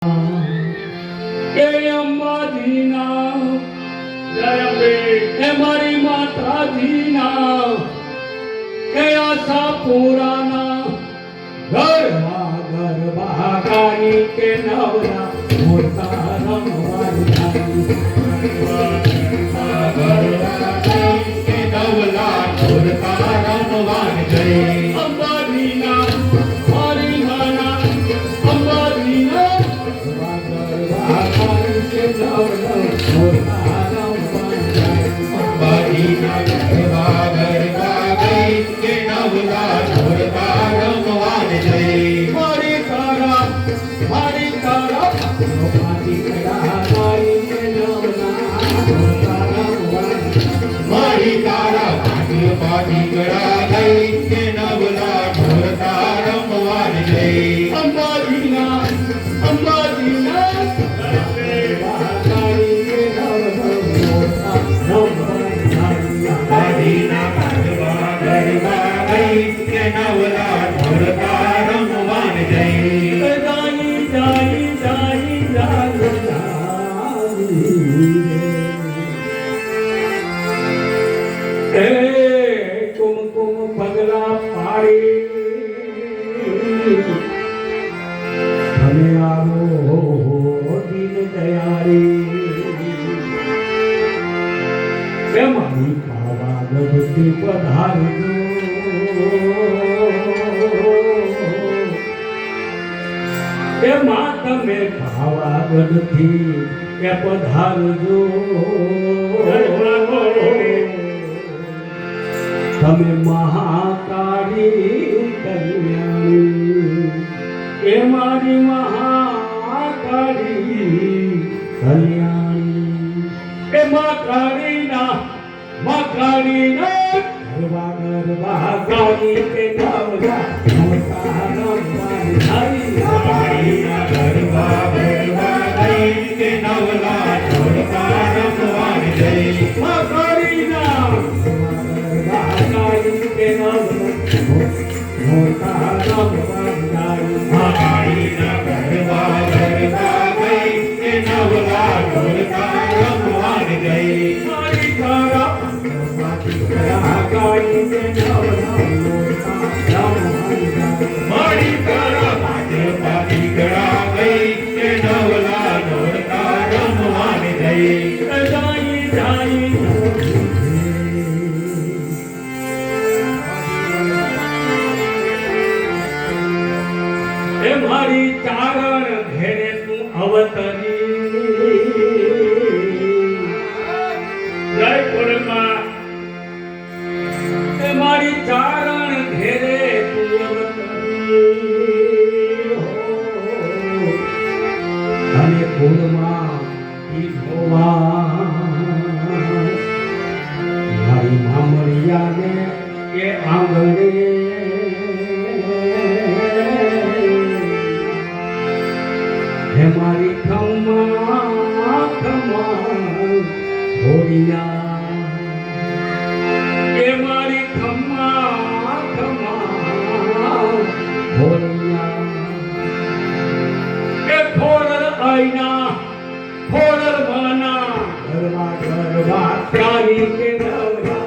એ અંબાજીના જય અંબે એ મારી માતાજીના એ આશાપુરાના ગરબા ગાઈ કે નવરા મોટા રમવાની અંબાજીના મારી માના અંબાજીના કુમકુમ પગલા પાડી તમે આવો દિન દયાળી એ મારી ખાવા ગઢથી પધારજો એ માં તમે ખાવા ગઢથી એ પધારજો તમે મહાકાળી કલ્યાણી એ મારી મહાકાળી કલ્યાણી એ મા કાળીના ગરબા ગાઈ કે નવરા મોટા રમવાની ગરબા ગાઈ કે નવરા મોટા રમવાની મા કાળીના મારી ચારણ ઘેરે તું અવતરી જય ખોડમાં એ મારી ચારણ ઘેરે તું અવતરી અને ખોડમાં મારી મામરિયાને એ આંગણે મારી ખમ્મા હોરિયા એ મારી ખમ્મા હોરિયા એ ખોડલ આઈના ખોડલ માના ગરબા પ્યારી કે નવરા